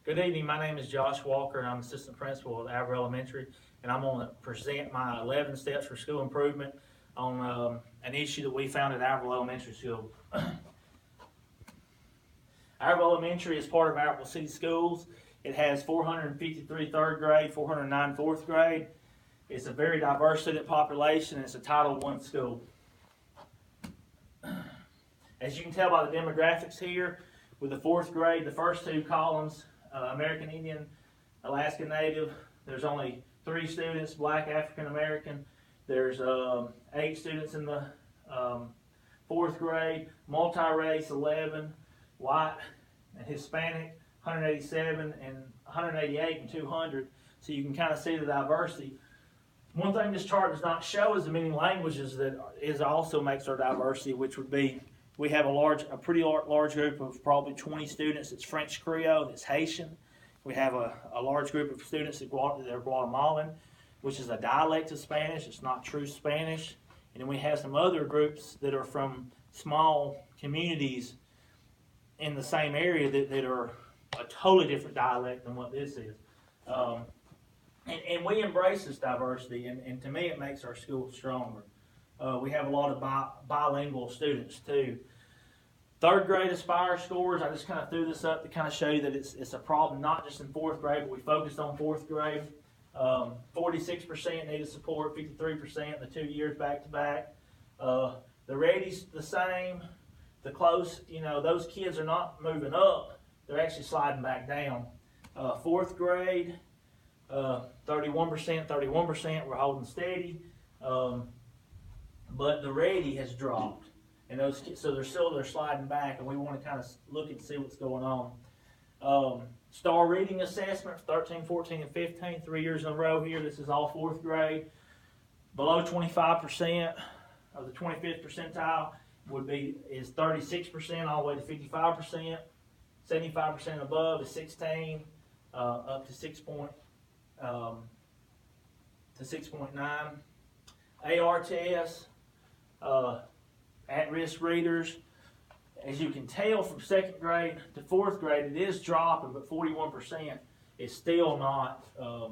Good evening. My name is Josh Walker, and I'm assistant principal at Alva Elementary, and I'm going to present my 11 steps for school improvement on an issue that we found at Alva Elementary School. Alva Elementary is part of Alva City Schools. It has 453 third grade, 409 fourth grade. It's a very diverse student population, and it's a Title I school. As you can tell by the demographics here, with the fourth grade, the first two columns, American Indian, Alaskan Native, there's only 3 students, Black, African American. There's 8 students in the fourth grade, multi-race 11, white and Hispanic 187 and 188 and 200. So you can kind of see the diversity. One thing this chart does not show is the many languages that also makes our diversity, which would be we have a pretty large group of probably 20 students that's French Creole, that's Haitian. We have a large group of students that are Guatemalan, which is a dialect of Spanish. It's not true Spanish. And then we have some other groups that are from small communities in the same area that are a totally different dialect than what this is. And we embrace this diversity, and to me it makes our school stronger. We have a lot of bilingual students too. Third grade Aspire scores, I just kind of threw this up to kind of show you that it's a problem not just in fourth grade, but we focused on fourth grade. 46% needed support, 53% the 2 years back to back. The ready's the same. The close, those kids are not moving up, they're actually sliding back down. Fourth grade, 31%, we're holding steady. But the ready has dropped, and those kids, so they're sliding back, and we want to kind of look and see what's going on. Star reading assessment, 13, 14, and 15, 3 years in a row here. This is all fourth grade. Below 25% of the 25th percentile is 36%, all the way to 55%. 75% above is 16, up to 6.9. AR tests. At-risk readers. As you can tell from second grade to fourth grade, it is dropping, but 41% is still not where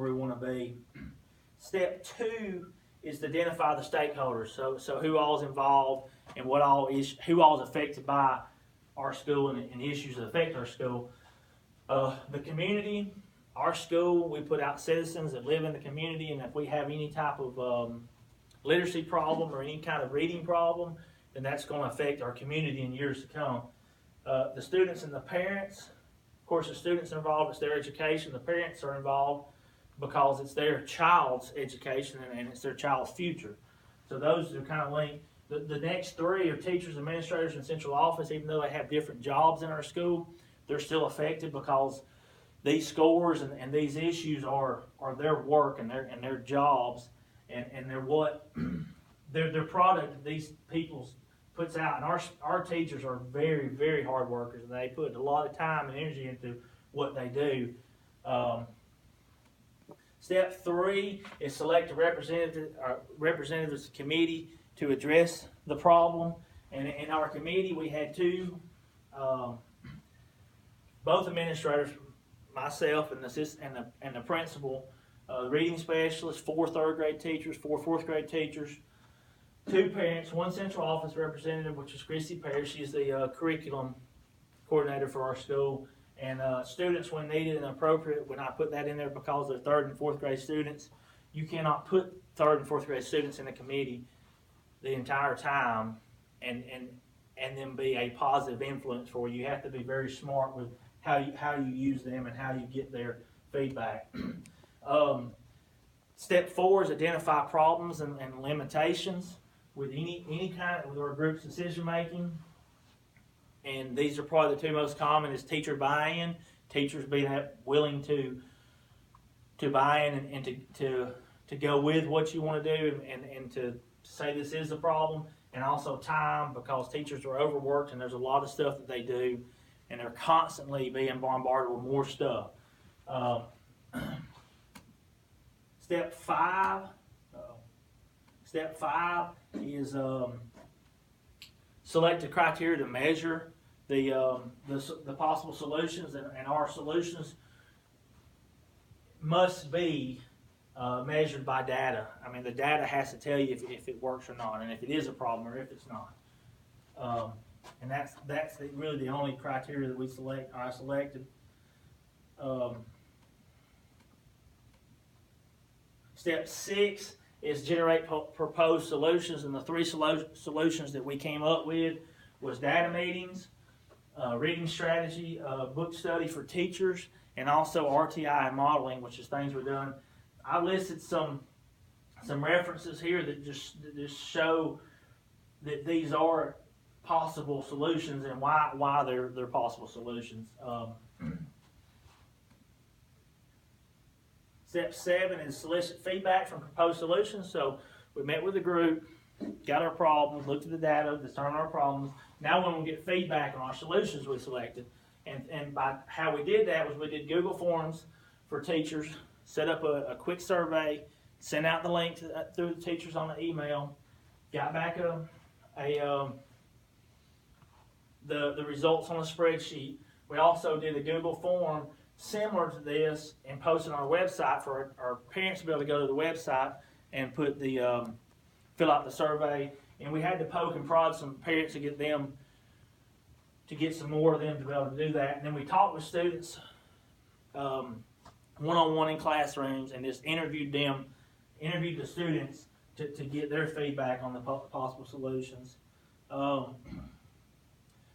we want to be. Step 2 is to identify the stakeholders. So who all is involved and who all is affected by our school and issues that affect our school. The community. Our school, we put out citizens that live in the community, and if we have any type of literacy problem or any kind of reading problem, then that's going to affect our community in years to come. The students and the parents, of course the students are involved, it's their education. The parents are involved because it's their child's education and it's their child's future. So those are kind of linked. The next 3 are teachers, administrators, and central office. Even though they have different jobs in our school, they're still affected because these scores and these issues are their work and their jobs, and they're what their product that these people puts out. And our teachers are very, very hard workers, and they put a lot of time and energy into what they do. Step 3 is select a representatives committee to address the problem. And in our committee, we had 2, both administrators, myself and the principal, reading specialist, 4 third grade teachers, 4 fourth grade teachers, 2 parents, 1 central office representative, which is Chrissy Parrish. She's the curriculum coordinator for our school, and students when needed and appropriate. When I put that in there because they're 3rd and 4th grade students, you cannot put 3rd and 4th grade students in a committee the entire time and then be a positive influence for you. You have to be very smart with how you use them and how you get their feedback. Step 4 is identify problems and limitations with any kind with our group's decision making. And these are probably the 2 most common: is teacher buy-in, teachers being willing to buy in and to go with what you want to do and to say this is a problem, and also time, because teachers are overworked and there's a lot of stuff that they do, and they're constantly being bombarded with more stuff. Step 5 is select a criteria to measure the possible solutions, and our solutions must be measured by data. I mean, the data has to tell you if it works or not, and if it is a problem or if it's not. And that's really the only criteria that I selected. Step 6 is generate proposed solutions, and the 3 solutions that we came up with was data meetings, reading strategy, book study for teachers, and also RTI and modeling, which is things we're doing. I listed some references here that just show that these are possible solutions and why they're possible solutions. Step 7 is solicit feedback from proposed solutions. So we met with the group, got our problems, looked at the data, determined our problems. Now we're going to get feedback on our solutions we selected. And by how we did that was we did Google Forms for teachers, set up a quick survey, sent out the link through the teachers on the email, got back the results on a spreadsheet. We also did a Google form similar to this and posted on our website for our parents to be able to go to the website and put fill out the survey. And we had to poke and prod some parents to get some more of them to be able to do that. And then we talked with students one-on-one in classrooms and just interviewed the students to get their feedback on the possible solutions.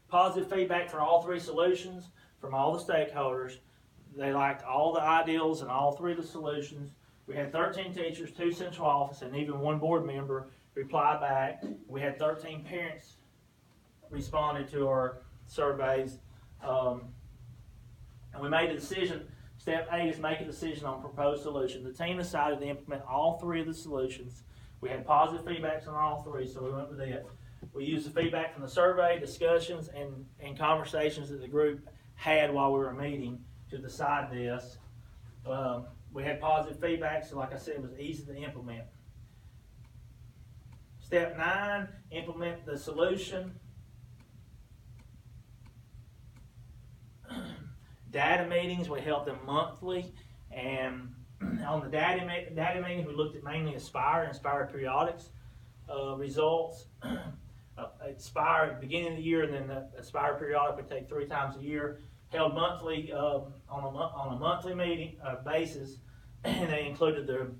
Positive feedback for all 3 solutions from all the stakeholders. They liked all the ideals and all 3 of the solutions. We had 13 teachers, 2 central office, and even 1 board member reply back. We had 13 parents responded to our surveys. And we made a decision. Step 8 is make a decision on proposed solution. The team decided to implement all 3 of the solutions. We had positive feedbacks on all 3, so we went with it. We used the feedback from the survey, discussions, and conversations that the group had while we were meeting to decide this. We had positive feedback, so like I said, it was easy to implement. Step 9, implement the solution. Data meetings, we held them monthly, and on the data meetings, we looked at mainly Aspire and Aspire periodics results. Aspire at the beginning of the year, and then the Aspire periodic would take 3 times a year. Held monthly on a monthly meeting basis, and they included the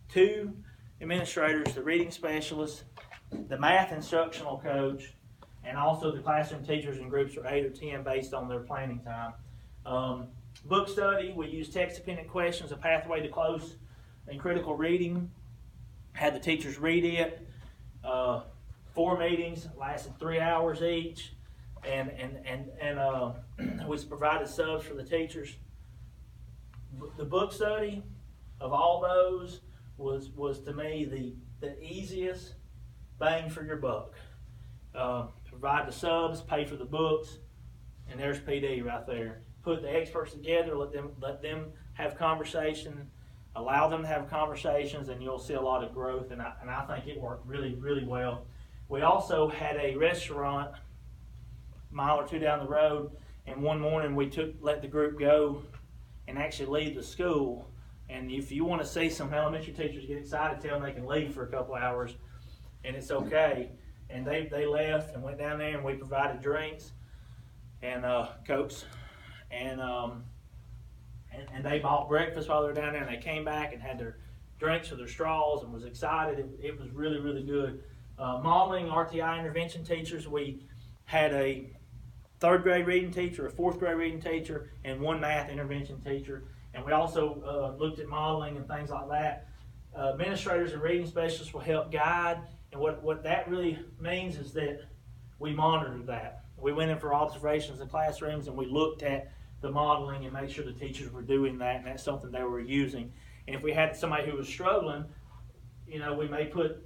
2 administrators, the reading specialist, the math instructional coach, and also the classroom teachers in groups of 8 or 10 based on their planning time. Book study, we used text-dependent questions, a pathway to close and critical reading. Had the teachers read it. 4 meetings, lasted 3 hours each, and we provided subs for the teachers. The book study of all those was to me the easiest bang for your buck. Provide the subs, pay for the books, and there's PD right there. Put the experts together, let them have conversation, allow them to have conversations, and you'll see a lot of growth. And I think it worked really, really well. We also had a restaurant a mile or 2 down the road, and one morning we let the group go and actually leave the school. And if you want to see some elementary teachers get excited, tell them they can leave for a couple hours, and it's okay. And they left and went down there, and we provided drinks and Cokes, and they bought breakfast while they were down there, and they came back and had their drinks with their straws and was excited. It was really, really good. Modeling RTI intervention teachers, we had a 3rd grade reading teacher, a 4th grade reading teacher, and 1 math intervention teacher. And we also looked at modeling and things like that. Administrators and reading specialists will help guide. And what that really means is that we monitored that. We went in for observations in classrooms, and we looked at the modeling and made sure the teachers were doing that, and that's something they were using. And if we had somebody who was struggling, we may put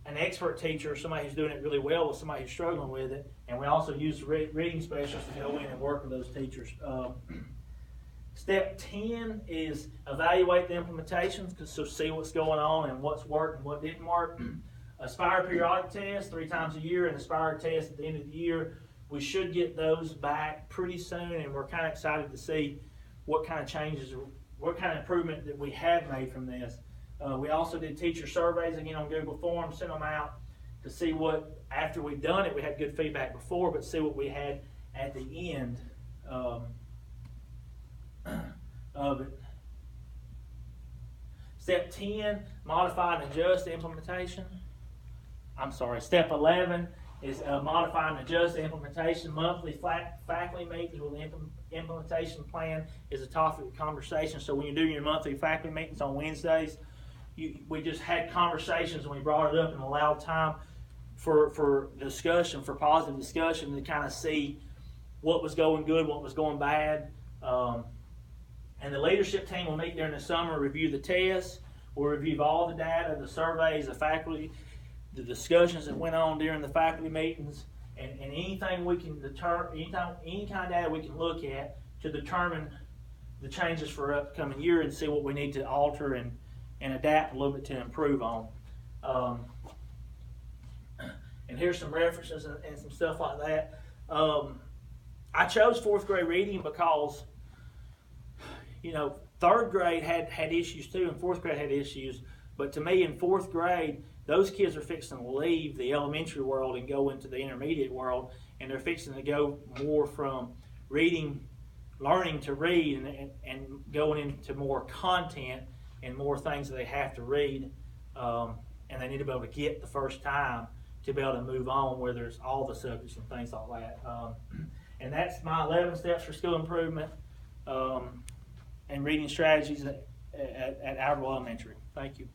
an expert teacher, somebody who's doing it really well, with somebody who's struggling with it. And we also use reading specialists to go in and work with those teachers. Step 10 is evaluate the implementations, so see what's going on and what's worked and what didn't work. Aspire periodic test 3 times a year, and Aspire test at the end of the year we should get those back pretty soon, and we're kind of excited to see what kind of changes, what kind of improvement that we have made from this. We also did teacher surveys again on Google Forms, sent them out to see what, after we'd done it, we had good feedback before, but see what we had at the end of it. Step 10, modify and adjust the implementation. I'm sorry, step 11 is modify and adjust the implementation. Monthly faculty meetings with the implementation plan is a topic of conversation. So when you do your monthly faculty meetings on Wednesdays, we just had conversations and we brought it up and allowed time for discussion, for positive discussion, to kind of see what was going good, what was going bad. And the leadership team will meet during the summer, review the tests, we'll review all the data, the surveys, the faculty, the discussions that went on during the faculty meetings, and anything we can determine, any kind of data we can look at to determine the changes for upcoming year and see what we need to alter and adapt a little bit to improve on. And here's some references and some stuff like that. I chose fourth grade reading because, you know, third grade had issues too, and fourth grade had issues. But to me, in fourth grade, those kids are fixing to leave the elementary world and go into the intermediate world, and they're fixing to go more from reading, learning to read, and going into more content and more things that they have to read, and they need to be able to get the first time to be able to move on where there's all the subjects and things like that. And that's my 11 steps for school improvement and reading strategies at Albertville Elementary. Thank you.